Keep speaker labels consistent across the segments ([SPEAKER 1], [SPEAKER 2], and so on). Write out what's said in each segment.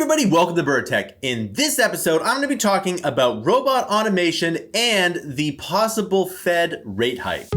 [SPEAKER 1] Everybody, welcome to Bura. In this episode, I'm going to be talking about robot automation and the possible Fed rate hike.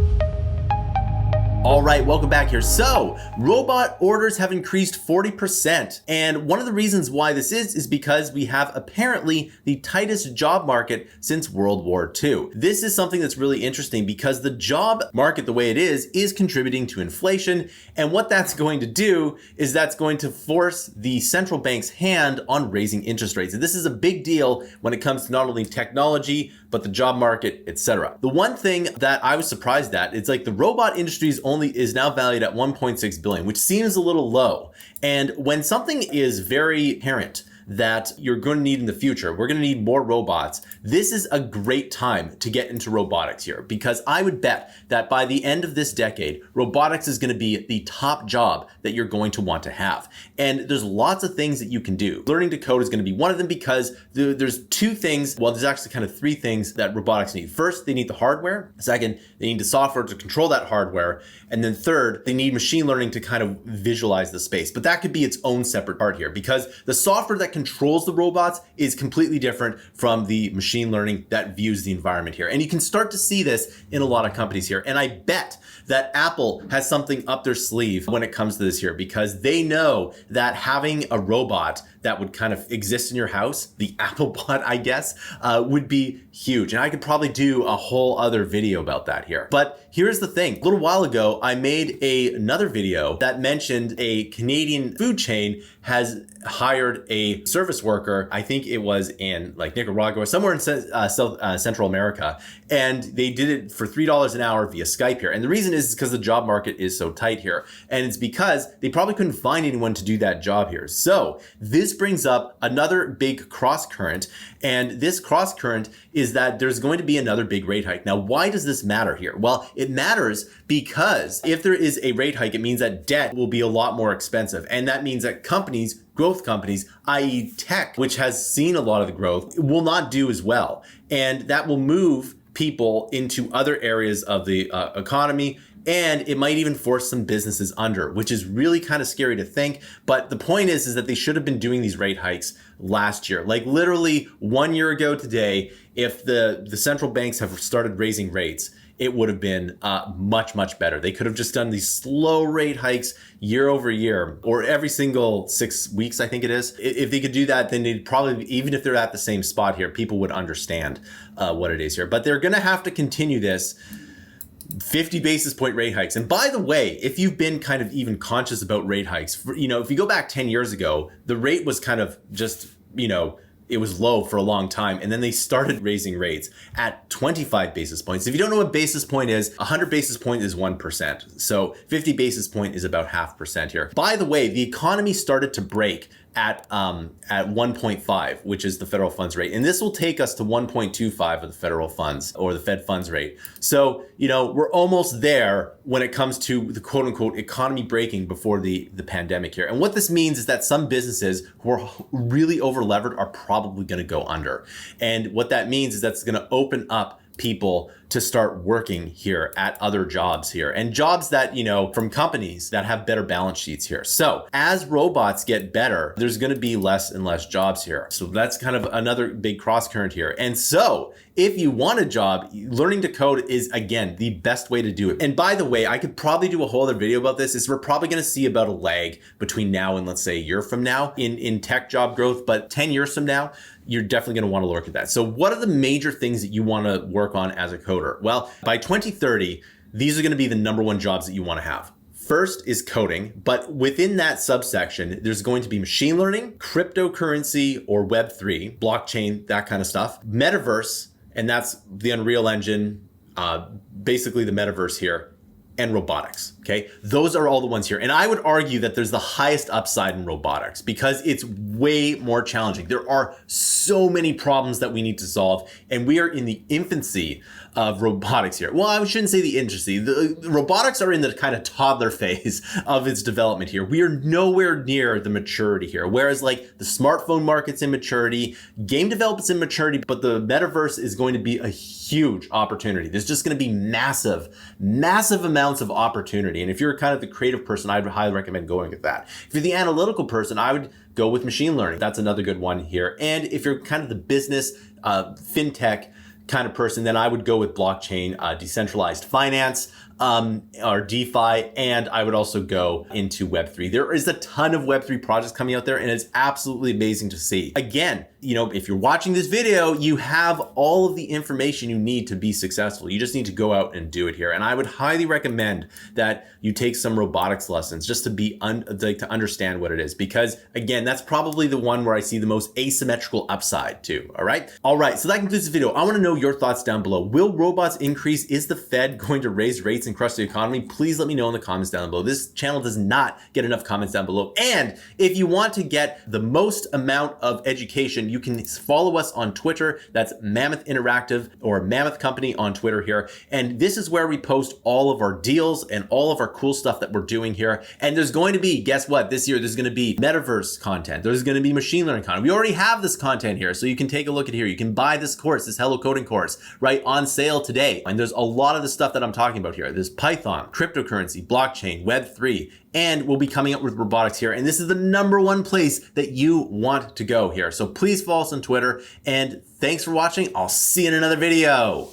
[SPEAKER 1] All right, welcome back here. So, robot orders have increased 40%. And one of the reasons why this is because we have apparently the tightest job market since World War II. This is something that's really interesting because the job market, the way it is contributing to inflation. And what that's going to do is that's going to force the central bank's hand on raising interest rates. And this is a big deal when it comes to not only technology, but the job market, etc. The one thing that I was surprised at, it's like the robot industry is now valued at 1.6 billion, which seems a little low. And when something is very apparent that you're going to need in the future, we're going to need more robots, this is a great time to get into robotics here, because I would bet that by the end of this decade, robotics is going to be the top job that you're going to want to have. And there's lots of things that you can do. Learning to code is going to be one of them because there's two things, well, there's actually kind of three things that robotics need. First, they need the hardware. Second, they need the software to control that hardware. And then third, they need machine learning to kind of visualize the space. But that could be its own separate part here, because the software that controls the robots is completely different from the machine learning that views the environment here. And you can start to see this in a lot of companies here. And I bet that Apple has something up their sleeve when it comes to this here, because they know that having a robot that would kind of exist in your house, the Apple bot, I guess, would be huge. And I could probably do a whole other video about that here. But here's the thing. A little while ago, I made another video that mentioned a Canadian food chain has hired a service worker. I think it was in like Nicaragua, somewhere in Central America. And they did it for $3 an hour via Skype here. And the reason is because the job market is so tight here. And it's because they probably couldn't find anyone to do that job here. So this brings up another big cross current. And this cross current is that there's going to be another big rate hike. Now, why does this matter here? Well, it matters because if there is a rate hike, it means that debt will be a lot more expensive. And that means that growth companies, i.e. tech, which has seen a lot of the growth, will not do as well. And that will move people into other areas of the economy. And it might even force some businesses under, which is really kind of scary to think. But the point is that they should have been doing these rate hikes last year. Like literally 1 year ago today, if the central banks have started raising rates, it would have been much, much better. They could have just done these slow rate hikes year over year, or every single 6 weeks, I think it is. If they could do that, then they'd probably, even if they're at the same spot here, people would understand what it is here. But they're going to have to continue this 50 basis point rate hikes. And by the way, if you've been kind of even conscious about rate hikes, if you go back 10 years ago, the rate was kind of just, it was low for a long time. And then they started raising rates at 25 basis points. If you don't know what basis point is, 100 basis point is 1%. So 50 basis point is about 0.5% here. By the way, the economy started to break at 1.5, which is the federal funds rate. And this will take us to 1.25 of the federal funds, or the Fed funds rate. So, we're almost there when it comes to the quote unquote economy breaking before the pandemic here. And what this means is that some businesses who are really over levered are probably going to go under. And what that means is that's going to open up people to start working here at other jobs here, and jobs that, from companies that have better balance sheets here. So as robots get better, there's going to be less and less jobs here. So that's kind of another big cross current here. And so if you want a job, learning to code is, again, the best way to do it. And by the way, I could probably do a whole other video about this. We're probably going to see about a lag between now and, let's say, a year from now in tech job growth. But 10 years from now, you're definitely going to want to look at that. So what are the major things that you want to work on as a coder? Well, by 2030, these are going to be the number one jobs that you want to have. First is coding, but within that subsection, there's going to be machine learning, cryptocurrency or Web3, blockchain, that kind of stuff, metaverse, and that's the Unreal Engine, basically the metaverse here, and robotics, okay? Those are all the ones here. And I would argue that there's the highest upside in robotics because it's way more challenging. There are so many problems that we need to solve, and we are in the infancy of robotics here. Well, I shouldn't say the infancy. The robotics are in the kind of toddler phase of its development here. We are nowhere near the maturity here. Whereas like the smartphone market's in maturity, game development's in maturity, but the metaverse is going to be a huge opportunity. There's just going to be massive amounts amounts of opportunity. And if you're kind of the creative person, I'd highly recommend going with that. If you're the analytical person, I would go with machine learning. That's another good one here. And if you're kind of the business, fintech kind of person, then I would go with blockchain, decentralized finance, or DeFi, and I would also go into Web3. There is a ton of Web3 projects coming out there, and it's absolutely amazing to see. Again, if you're watching this video, you have all of the information you need to be successful. You just need to go out and do it here. And I would highly recommend that you take some robotics lessons just to be to understand what it is, because again, that's probably the one where I see the most asymmetrical upside too. All right. So that concludes the video. I want to know your thoughts down below. Will robots increase? Is the Fed going to raise rates and crush the economy? Please let me know in the comments down below. This channel does not get enough comments down below. And if you want to get the most amount of education, you can follow us on Twitter. That's Mammoth Interactive or Mammoth Company on Twitter here. And this is where we post all of our deals and all of our cool stuff that we're doing here. And there's going to be, guess what? This year, there's going to be metaverse content. There's going to be machine learning content. We already have this content here. So you can take a look at here. You can buy this course, this Hello Coding course, right, on sale today. And there's a lot of the stuff that I'm talking about here. There's Python, cryptocurrency, blockchain, Web3, and we'll be coming up with robotics here. And this is the #1 place that you want to go here. So please follow us on Twitter, and thanks for watching. I'll see you in another video.